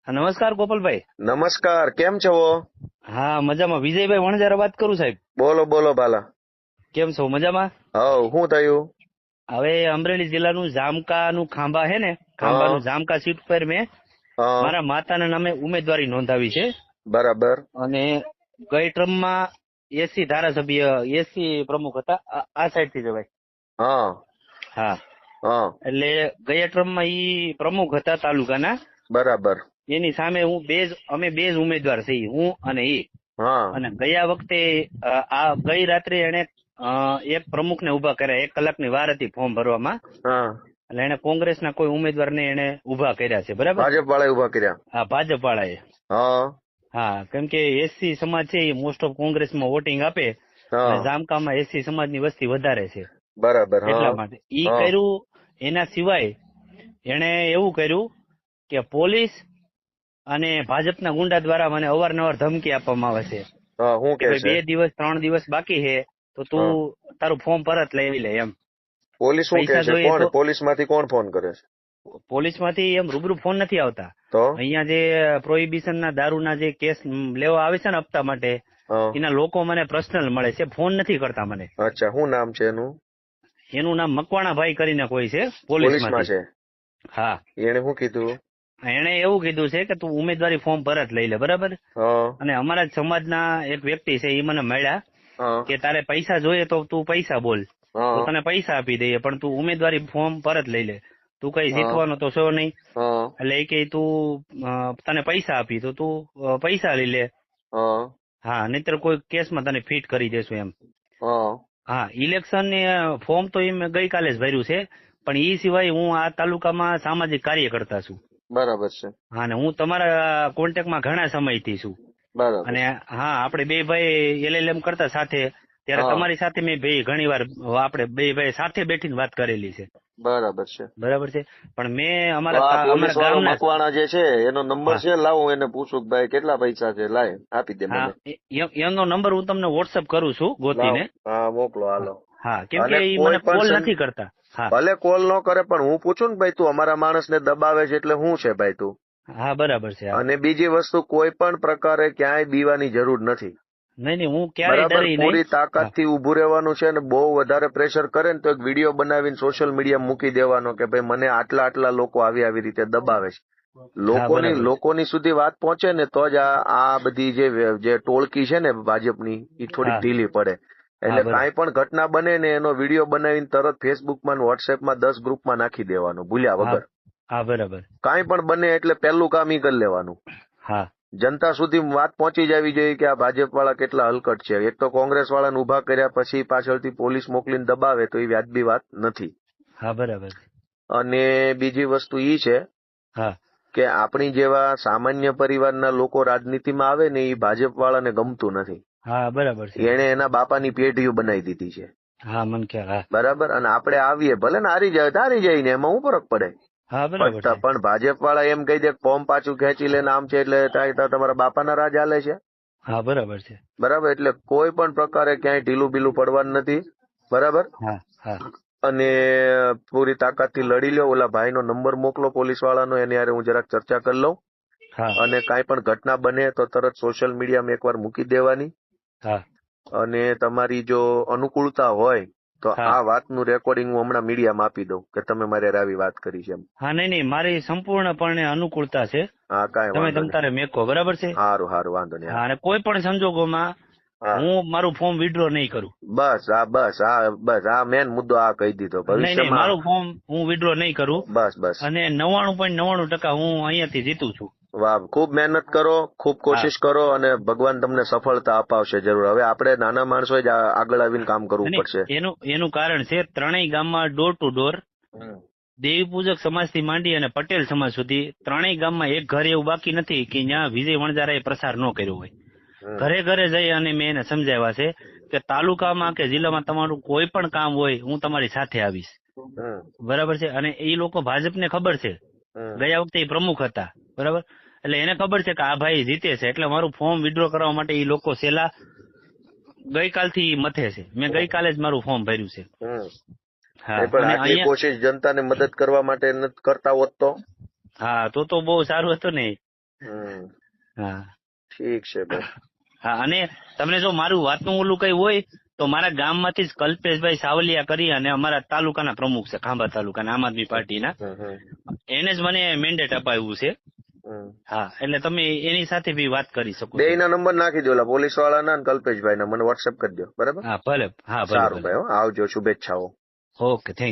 નમસ્કાર ગોપાલભાઈ. નમસ્કાર, કેમ છો? હા, મજામાં. વિજયભાઈ વણજારા વાત કરું સાહેબ. બોલો બોલો બાલા. કેમ છો? મજામાં? હવ, શું થયું? હવે અમરેલી જિલ્લાનું જામકાનું ખાંભા હે ને, ખાંભાનું હા જામકા સીટ પર મેં હા મારા માતાના નામે ઉમેદવારી નોંધાવી છે. બરાબર. અને ગઈ ટ્રમમાં એસી ધારાસભ્ય, એસી પ્રમુખ હતા. આ સાઈડ થી જવાય. હા હા, હા એટલે ગયા ટ્રમમાં ઈ પ્રમુખ હતા તાલુકાના. બરાબર. એની સામે અમે બે જ ઉમેદવાર છીએ, હું અને ઈ. હા અને ગયા વખતે આ ગઈ રાત્રે એને એક પ્રમુખને ઉભા કર્યા. 1 કલાકની વાર હતી ફોર્મ ભરવામાં. હા એટલે એને કોંગ્રેસના કોઈ ઉમેદવારને એને ઉભા કર્યા છે. બરાબર? ભાજપ વાળા ઉભા કર્યા. હા, ભાજપ વાળાએ. હા હા, કેમ કે એસસી સમાજ છે એ મોસ્ટ ઓફ કોંગ્રેસમાં વોટિંગ આપે, અને હા જામકામાં એસસી સમાજની વસ્તી વધારે છે બરાબર. હા એટલા માટે ઈ હા કર્યું. એના સિવાય એને એવું કર્યું કે પોલીસ અને ભાજપના ગુંડા દ્વારા મને અવારનવાર ધમકી આપવામાં આવે છે હા શું કે કે ભાઈ છે? 2 દિવસ 3 દિવસ બાકી છે તો તું હા તારું ફોર્મ પરત લઈ લે. એમ પોલીસ શું કે પૈસા છે? જોઈએ કોણ તો પોલીસ માંથી કોણ ફોન કરે છે? પોલીસમાંથી એમ રૂબરૂ ફોન નથી આવતા. તો અહીંયા જે પ્રોહિબિશનના દારૂના જે કેસ લેવા આવે છે ને હપ્તા માટે, હા એના લોકો મને પર્સનલ મળે છે, ફોન નથી કરતા મને. અચ્છા, શું નામ છે એનું? એનું નામ મકવાણાભાઈ કરીને કોઈ છે પોલીસમાં પોલીસમાંથી. છે? હા, એને શું કીધું? એણે એવું કીધું છે કે તું ઉમેદવારી ફોર્મ પરત લઈ લે. બરાબર? હા અને અમારા જ સમાજના એક વ્યક્તિ છે, એ મને મળ્યા હા કે તારે પૈસા જોઈએ તો તું પૈસા બોલ, તો હા તને પૈસા આપી દઈએ, પણ તું ઉમેદવારી ફોર્મ પરત લઈ લે. તું કઈ હા જીતવાનો તો છો નહીં. હા એટલે એ કે તું તને પૈસા આપી તો તું પૈસા લઈ લે. હા હા, નહીતર કોઈ કેસમાં તને ફિટ કરી દેશું એમ. હા હા, ઇલેક્શન ફોર્મ તો મેં ગઈકાલે જ ભર્યું છે, પણ એ સિવાય હું આ તાલુકામાં સામાજિક કાર્યકર્તા છું. બરાબર છે. હા, ને હું તમારા કોન્ટેક્ટમાં ઘણા સમયથી છું. બરાબર. અને હા, આપણે બે ભાઈ એલએલએમ કરતા સાથે, ત્યારે હા તમારી સાથે મેં ઘણી વાર આપણે બે ભાઈ સાથે બેઠીને વાત કરેલી છે. બરાબર છે. બરાબર છે? પણ મેં તો આ પોલીસ અમારા વાળો ગામના. મકવાણા જે છે એનો નંબર હા છે, લાવો એને પૂછું કે ભાઈ કેટલા પૈસા છે, લાય આપી દે હા, મને. એમનો નંબર હું તમને વોટ્સઅપ કરું છું લાવ, ગોતીને. હા મોકલો હા હાલો. હા, કેમ કે અને એ મને કોઈ પણ કોલ નથી કરતા. હા ભલે કોલ ન કરે પણ હું પૂછું ને ભાઈ તું અમારા માણસને દબાવે છે એટલે શું છે ભાઈ તું. હા, બરાબર છે. હા, અને બીજી વસ્તુ, કોઈ પણ પ્રકારે ક્યાંય બીવાની જરૂર નથી. નહીં નહીં, હું ક્યારેય બરાબર, ડરી નહીં. પૂરી તાકાત હા થી ઉભું રહેવાનું છે. અને બહુ વધારે પ્રેશર કરે ને તો એક વિડીયો બનાવીને સોશિયલ મીડિયા મૂકી દેવાનો કે ભાઈ મને આટલા આટલા લોકો આવી રીતે દબાવે છે. હા, બરાબર છે. લોકોની સુધી વાત પહોંચે ને તો જ આ બધી જે ટોળકી છે ને ભાજપની, એ થોડીક હા ઢીલી પડે. હા, એટલે બરાબર. કાંઈ પણ ઘટના બને ને એનો વિડીયો બનાવીને તરત ફેસબુકમાં ને વોટ્સએપમાં 10 ગ્રુપમાં નાખી દેવાનો ભૂલ્યા હા વગર. હા, બરાબર. કાંઈ પણ બને એટલે પહેલું કામ ઈ કરી લેવાનું. હા જનતા સુધી વાત પહોંચી જવી જોઈએ કે આ ભાજપ વાળા કેટલા હલકટ છે. એક તો કોંગ્રેસ વાળાને ઉભા કર્યા પછી પાછળથી પોલીસ મોકલીને દબાવે તો એ વ્યાજબી વાત નથી. હા, બરાબર છે. અને બીજી વસ્તુ ઈ છે હા કે આપણી જેવા સામાન્ય પરિવારના લોકો રાજનીતિમાં આવે ને એ ભાજપ વાળાને ગમતું નથી. હા, બરાબર છે. એને એના બાપાની પેઢીઓ બનાવી દીધી છે. હા, મન ખ્યાલ. હા બરાબર. અને આપણે આવીએ ભલે ને હારી જાય તો હારી જાય ને એમાં શું ફરક પડે. હા, બરાબર છે. પણ ભાજપ વાળા એમ કહી દે ફોર્મ પાછું ખેંચી લે આમ છે એટલે તમારા બાપાના રાજ હાલે છે. હા, બરાબર છે. બરાબર. એટલે કોઈ પણ પ્રકારે ક્યાંય ઢીલું બીલું પડવાનું નથી. બરાબર. હા હા અને પૂરી તાકાતથી લડી લ્યો. ઓલા ભાઈનો નંબર મોકલો પોલીસ વાળાનો, એની હારે હું જરાક ચર્ચા કરી લઉં. હા અને કાંઈ પણ ઘટના બને તો તરત સોશિયલ મીડિયામાં એકવાર મૂકી દેવાની. હા અને તમારી જો અનુકૂળતા હોય તો હા આ વાતનું રેકોર્ડિંગ હું હમણાં મીડિયામાં આપી દઉં કે તમે મારે આવી વાત કરી છે એમ. હા, નહીં નહીં, મારી સંપૂર્ણપણે અનુકૂળતા છે. હા, કાંઈ તમે વાંધો નહીં. તારે મેકો. બરાબર છે? સારું સારું, વાંધો નહીં. હા, અને કોઈ પણ સંજોગોમાં હા હું મારું ફોર્મ વિડ્રો નહીં કરું. બસ આ મેન મુદ્દો આ કહી દીધો. નહીં નહીં, ભવિષ્યમાં મારું ફોર્મ હું વિડ્રો નહીં કરું. બસ. અને 99.99% હું અહીંયાથી જીતું છું. વાહ, ખૂબ મહેનત કરો, ખૂબ હા, કોશિશ કરો અને ભગવાન તમને સફળતા અપાવશે જરૂર. હવે આપણે નાના માણસો જ આગળ આવીને કામ કરવું અને પડશે. એનું કારણ છે, ત્રણેય ગામમાં ડોર ટુ ડોર દેવી પૂજક સમાજથી માંડી અને પટેલ સમાજ સુધી ત્રણેય ગામમાં એક ઘર એવું બાકી નથી કે જ્યાં વિજય વણજારાએ પ્રસાર ન કર્યો હોય. ઘરે ઘરે જઈ અને મેં એને સમજાવ્યા છે કે તાલુકામાં કે જિલ્લામાં તમારું કોઈ પણ કામ હોય, હું તમારી સાથે આવીશ. બરાબર છે? અને એ લોકો ભાજપને ખબર છે. ગયા વખતે એ પ્રમુખ હતા. બરાબર? એટલે એને ખબર છે કે આ ભાઈ જીતે છે, એટલે મારું ફોર્મ વિડ્રો કરવા માટે એ લોકો છેલ્લા ગઈકાલથી મથે છે. મેં ગઈકાલે જ મારું ફોર્મ ભર્યું છે. હા, પણ અને આટલી અહીંયા કોશિશ જનતાને મદદ કરવા માટે નથી કરતા હોત તો? હા, તો બહુ સારું હતું ને. હમ. હા ઠીક છે ભાઈ. હા, અને તમને જો મારું વાતનું ઓલું કઈ હોય તો મારા ગામમાંથી જ કલ્પેશભાઈ સાવલિયા કરી અને અમારા તાલુકાના પ્રમુખ છે, ખાંભા તાલુકાના આમ આદમી પાર્ટીના, એને જ મને મેન્ડેટ અપાવ્યું છે. હા, એટલે તમે એની સાથે બી વાત કરી શકો છો. બે ના નંબર નાખી દો, પોલીસ વાળાના અને કલ્પેશભાઈ ના, મને વોટ્સએપ કરી દો. બરાબર. હા ભલે. હા ભલે સારું ભલે. ભાઈ, આવજો, શુભેચ્છાઓ. Okay, thank